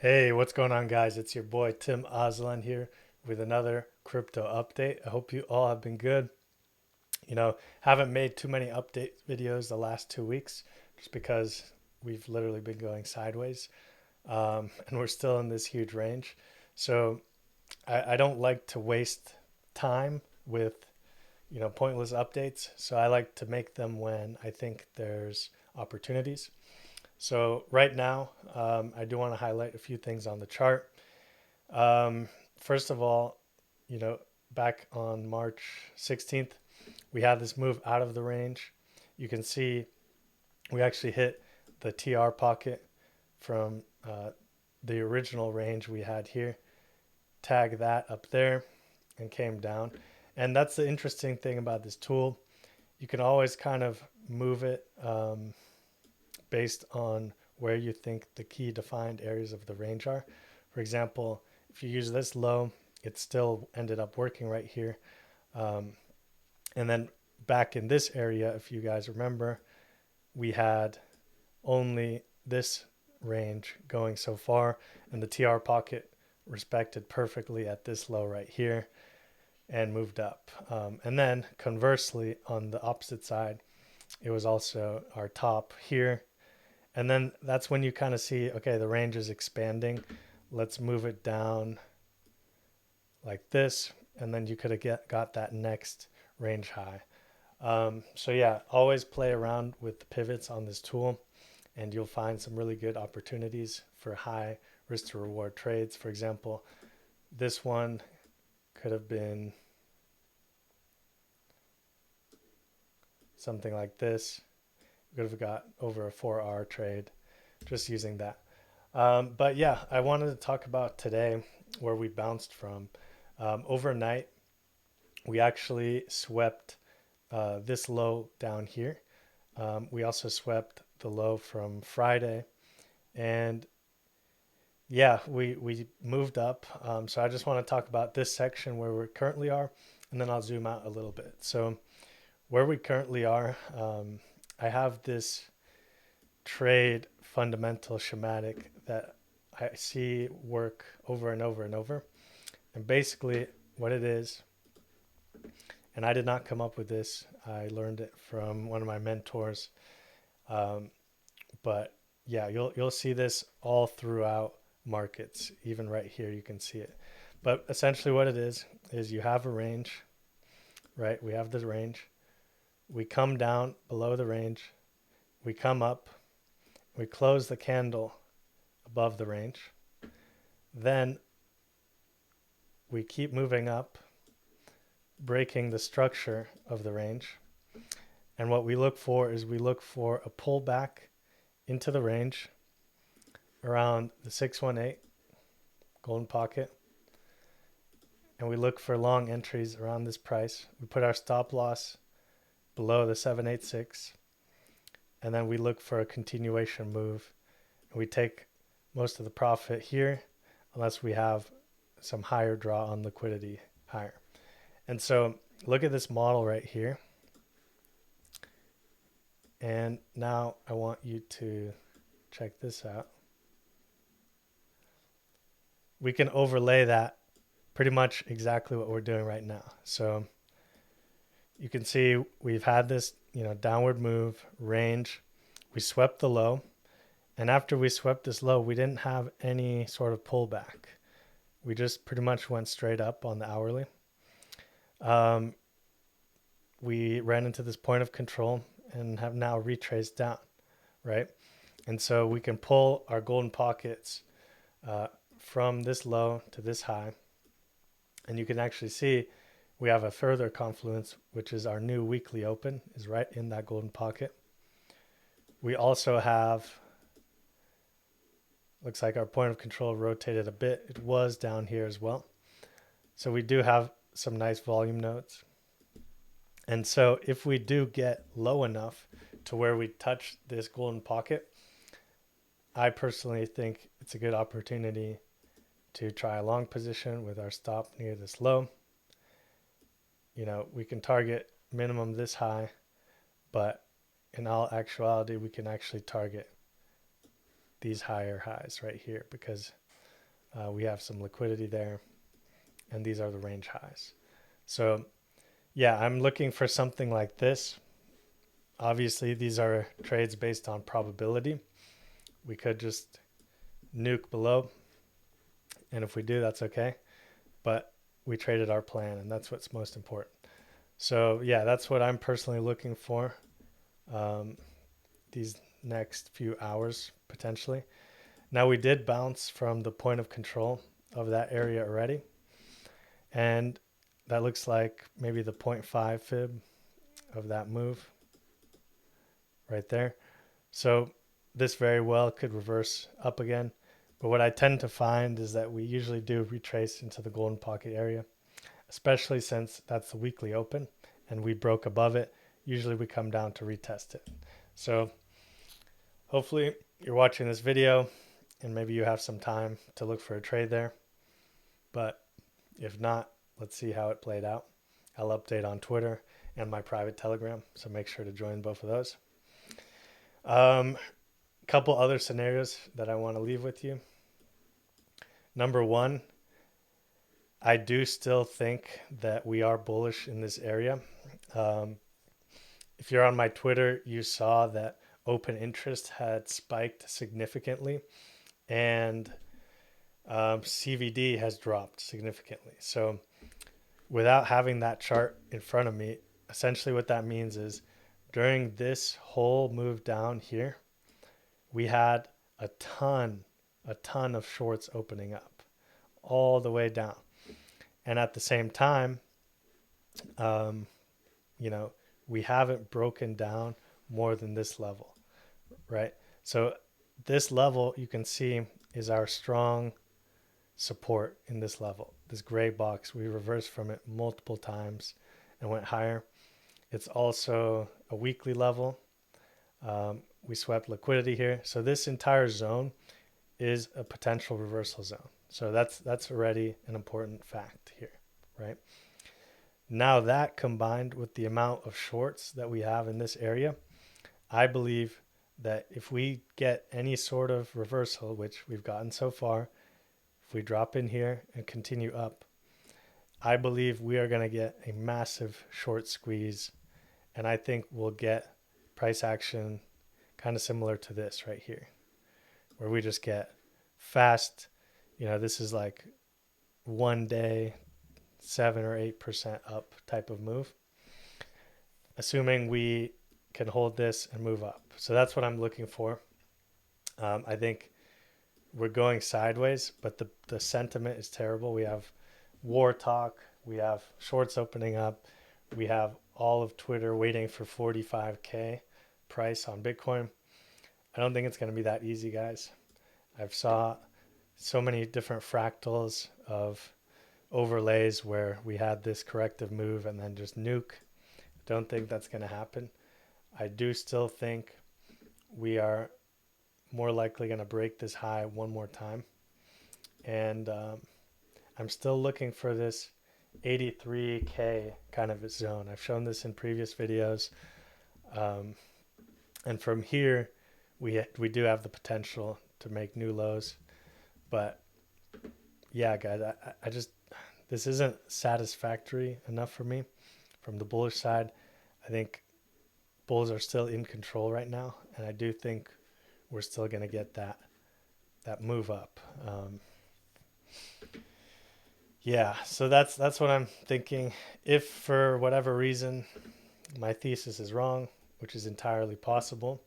Hey, what's going on, guys? It's your boy Tim Aslan here with another crypto update. I hope you all have been good. Haven't made too many update videos the last 2 weeks just because we've literally been going sideways, and we're still in this huge range. So I don't like to waste time with pointless updates. So I like to make them when I think there's opportunities. So right now, I do want to highlight a few things on the chart. Um, First of all, you know, back on March 16th, we had this move out of the range. You can see we actually hit the TR pocket from the original range we had here, tag that up there, and came down. And that's the interesting thing about this tool. You can always kind of move it based on where you think the key defined areas of the range are. For example, if you use this low, it still ended up working right here. Um, and then back in this area, if you guys remember, we had only this range going so far, and the TR pocket respected perfectly at this low right here and moved up. And then conversely, on the opposite side, it was also our top here. And then that's when you kind of see, okay, the range is expanding. Let's move it down like this. And then you could have got that next range high. So yeah, always play around with the pivots on this tool and you'll find some really good opportunities for high risk to reward trades. For example, this one could have been something like this. We could have got over a 4R trade just using that. But yeah, I wanted to talk about today where we bounced from. Overnight, we actually swept this low down here. We also swept the low from Friday. And yeah, we moved up. So I just want to talk about this section where we currently are, and then I'll zoom out a little bit. So where we currently are, I have this trade fundamental schematic that I see work over and over and over. And basically, what it is, and I did not come up with this, I learned it from one of my mentors. Um, but yeah, you'll see this all throughout markets, even right here, you can see it. But essentially, what it is you have a range, right? We have the range. We come down below the range. We come up. We close the candle above the range. Then we keep moving up, breaking the structure of the range. And what we look for is we look for a pullback into the range around the 618 golden pocket. And we look for long entries around this price. We put our stop loss below the 786. And then we look for a continuation move. And we take most of the profit here unless we have some higher draw on liquidity higher. And so look at this model right here. And now I want you to check this out. We can overlay that pretty much exactly what we're doing right now. So you can see we've had this, downward move range. We swept the low. And after we swept this low, we didn't have any sort of pullback. We just pretty much went straight up on the hourly. We ran into this point of control and have now retraced down, right? And so we can pull our golden pockets from this low to this high. And you can actually see we have a further confluence, which is our new weekly open, is right in that golden pocket. We also have, looks like our point of control rotated a bit. It was down here as well. So we do have some nice volume nodes. And so if we do get low enough to where we touch this golden pocket, I personally think it's a good opportunity to try a long position with our stop near this low. We can target minimum this high, but in all actuality, we can actually target these higher highs right here because We have some liquidity there, and these are the range highs. So yeah, I'm looking for something like this. Obviously, these are trades based on probability. We could just nuke below, and if we do, that's okay. But we traded our plan, and that's what's most important. So yeah, that's what I'm personally looking for um, these next few hours potentially. Now we did bounce from the point of control of that area already, and that looks like maybe the 0.5 fib of that move right there. So this very well could reverse up again. But what I tend to find is that we usually do retrace into the golden pocket area, especially since that's the weekly open and we broke above it. Usually we come down to retest it. So hopefully you're watching this video and maybe you have some time to look for a trade there. But if not, let's see how it played out. I'll update on Twitter and my private Telegram, so make sure to join both of those. Couple other scenarios that I want to leave with you. Number one, I do still think that we are bullish in this area. If you're on my Twitter, you saw that open interest had spiked significantly, and CVD has dropped significantly. So without having that chart in front of me, essentially what that means is during this whole move down here, we had a ton of shorts opening up all the way down. And at the same time, we haven't broken down more than this level, right? So this level you can see is our strong support in this level. This gray box, we reversed from it multiple times and went higher. It's also a weekly level. We swept liquidity here. So this entire zone is a potential reversal zone. So that's already an important fact here, right? Now that combined with the amount of shorts that we have in this area, I believe that if we get any sort of reversal, which we've gotten so far, if we drop in here and continue up, I believe we are going to get a massive short squeeze. And I think we'll get price action kind of similar to this right here, where we just get fast, this is like 1 day, 7 or 8% up type of move, assuming we can hold this and move up. So that's what I'm looking for. I think we're going sideways, but the sentiment is terrible. We have war talk. We have shorts opening up. We have all of Twitter waiting for 45K price on Bitcoin. I don't think it's going to be that easy, guys. I've saw so many different fractals of overlays where we had this corrective move and then just nuke. Don't think that's going to happen. I do still think we are more likely going to break this high one more time. And I'm still looking for this 83K kind of a zone. I've shown this in previous videos. And from here, we do have the potential to make new lows. But yeah, guys, I just, this isn't satisfactory enough for me from the bullish side. I think bulls are still in control right now. And I do think we're still going to get that move up. Yeah, so that's what I'm thinking. If for whatever reason my thesis is wrong, which is entirely possible,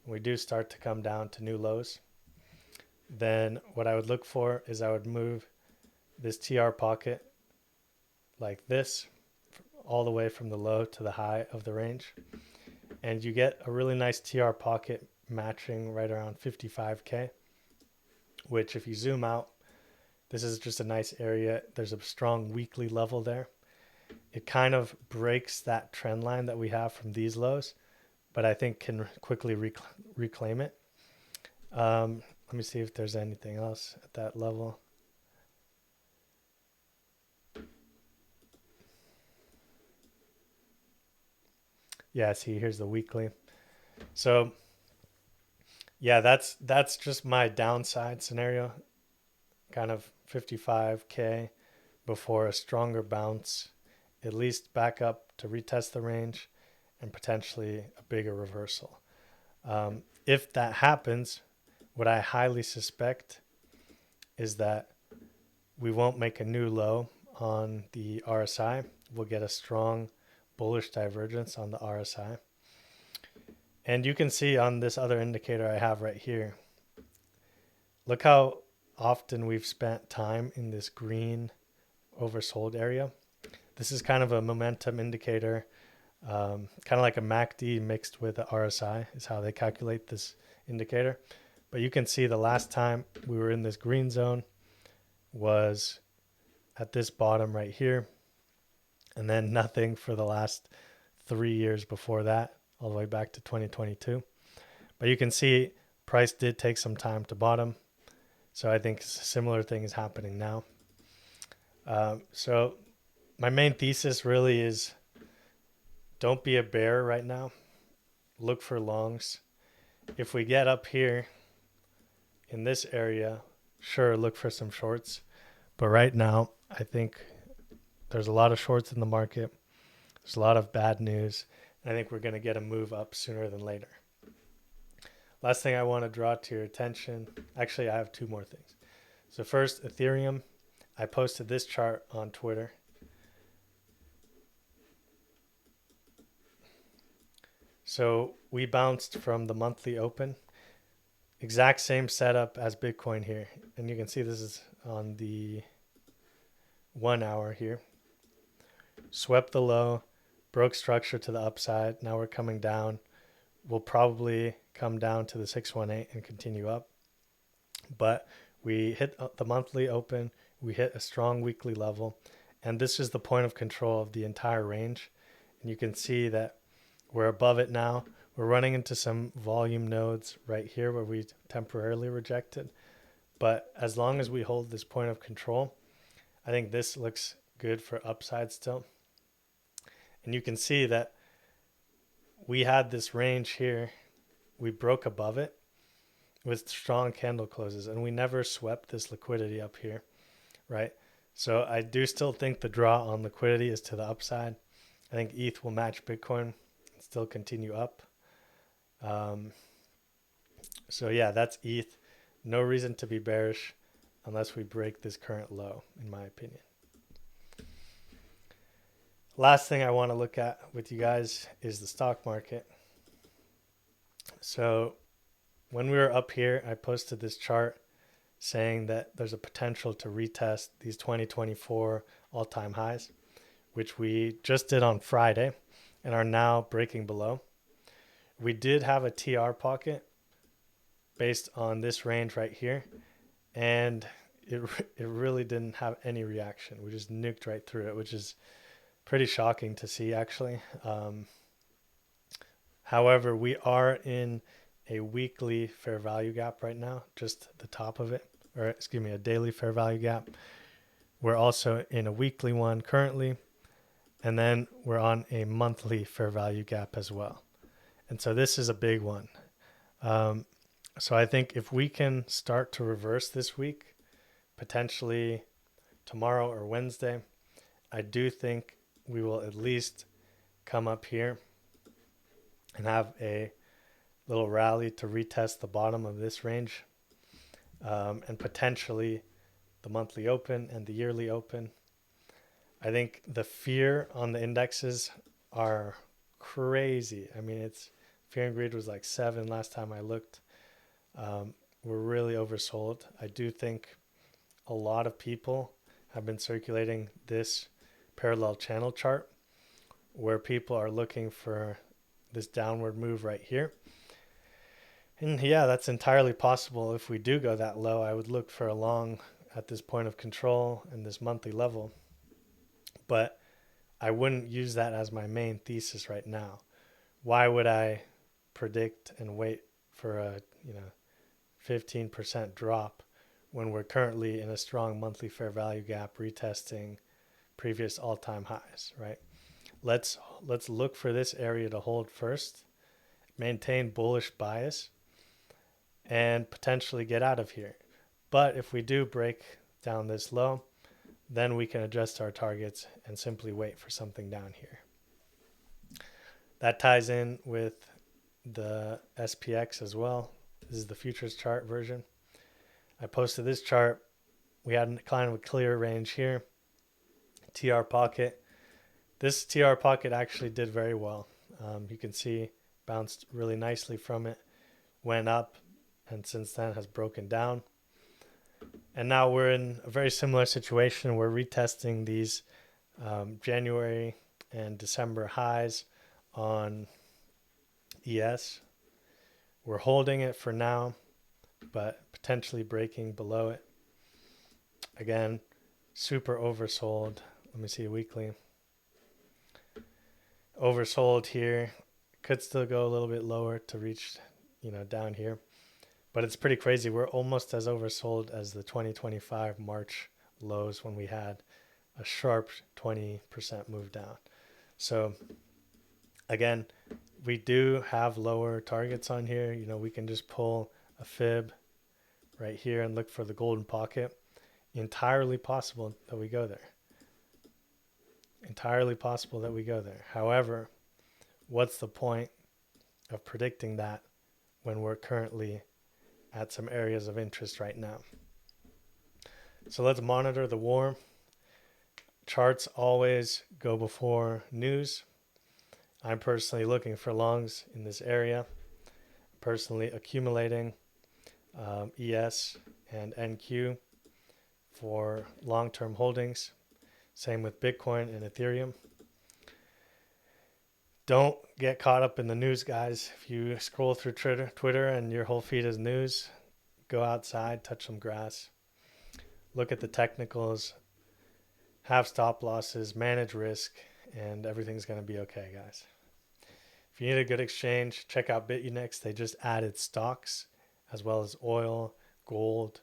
and we do start to come down to new lows, then what I would look for is I would move this TR pocket like this all the way from the low to the high of the range. And you get a really nice TR pocket matching right around 55K, which if you zoom out, this is just a nice area. There's a strong weekly level there. It kind of breaks that trend line that we have from these lows, but I think can quickly reclaim it. Let me see if there's anything else at that level. Yeah, see, here's the weekly. So yeah, that's just my downside scenario. kind of 55K before a stronger bounce, at least back up to retest the range and potentially a bigger reversal. If that happens, what I highly suspect is that we won't make a new low on the RSI. We'll get a strong bullish divergence on the RSI. And you can see on this other indicator I have right here, look how often we've spent time in this green oversold area. This is kind of a momentum indicator, kind of like a MACD mixed with the RSI is how they calculate this indicator. But you can see the last time we were in this green zone was at this bottom right here, and then nothing for the last 3 years before that, all the way back to 2022. But you can see price did take some time to bottom. So I think a similar thing is happening now. So my main thesis really is don't be a bear right now. Look for longs. If we get up here in this area, sure, look for some shorts. But right now, I think there's a lot of shorts in the market. There's a lot of bad news. And I think we're going to get a move up sooner than later. Last thing I want to draw to your attention. Actually, I have two more things. So first, Ethereum. I posted this chart on Twitter. So we bounced from the monthly open. Exact same setup as Bitcoin here. And you can see this is on the 1 hour here. Swept the low, broke structure to the upside. Now we're coming down. We'll probably come down to the 618 and continue up. But we hit the monthly open. We hit a strong weekly level. And this is the point of control of the entire range. And you can see that we're above it now. We're running into some volume nodes right here where we temporarily rejected. But as long as we hold this point of control, I think this looks good for upside still. And you can see that we had this range here. We broke above it with strong candle closes, and we never swept this liquidity up here, right? So I do still think the draw on liquidity is to the upside. I think ETH will match Bitcoin and still continue up. So yeah, that's ETH. No reason to be bearish unless we break this current low, in my opinion. Last thing I want to look at with you guys is the stock market. So when we were up here, I posted this chart saying that there's a potential to retest these 2024 all-time highs, which we just did on Friday and are now breaking below. We did have a TR pocket based on this range right here, and it really didn't have any reaction. We just nuked right through it, which is pretty shocking to see, actually. However, we are in a weekly fair value gap right now, just the top of it, or excuse me, a daily fair value gap. We're also in a weekly one currently, and then we're on a monthly fair value gap as well. And so this is a big one. So I think if we can start to reverse this week, potentially tomorrow or Wednesday, I do think we will at least come up here and have a little rally to retest the bottom of this range, and potentially the monthly open and the yearly open. I think the fear on the indexes are crazy. I mean, it's fear and greed was like 7 last time I looked. We're really oversold. I do think a lot of people have been circulating this parallel channel chart where people are looking for this downward move right here. And yeah, that's entirely possible. If we do go that low, I would look for a long at this point of control and this monthly level. But I wouldn't use that as my main thesis right now. Why would I predict and wait for a 15% drop when we're currently in a strong monthly fair value gap retesting previous all-time highs, right? Let's look for this area to hold first, maintain bullish bias, and potentially get out of here. But if we do break down this low, then we can adjust our targets and simply wait for something down here. That ties in with the SPX as well. This is the futures chart version. I posted this chart. We had kind of a clear range here. TR pocket. This TR pocket actually did very well. You can see bounced really nicely from it, went up, and since then has broken down. And now we're in a very similar situation. We're retesting these January and December highs on ES. We're holding it for now, but potentially breaking below it. Again, super oversold. Let me see weekly. Oversold here. Could still go a little bit lower to reach, down here. But it's pretty crazy. We're almost as oversold as the 2025 March lows when we had a sharp 20% move down. So again, we do have lower targets on here. We can just pull a fib right here and look for the golden pocket. Entirely possible that we go there. Entirely possible that we go there. However, what's the point of predicting that when we're currently at some areas of interest right now? So let's monitor the war. Charts always go before news. I'm personally looking for longs in this area, personally accumulating ES and NQ for long-term holdings. Same with Bitcoin and Ethereum. Don't get caught up in the news, guys. If you scroll through Twitter and your whole feed is news, go outside, touch some grass, look at the technicals, have stop losses, manage risk, and everything's going to be okay, guys. If you need a good exchange, check out BitUnix. They just added stocks as well as oil, gold.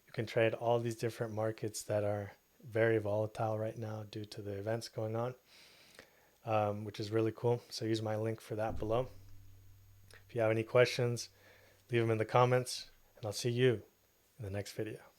You can trade all these different markets that are very volatile right now due to the events going on, which is really cool. So use my link for that below. If you have any questions, leave them in the comments, and I'll see you in the next video.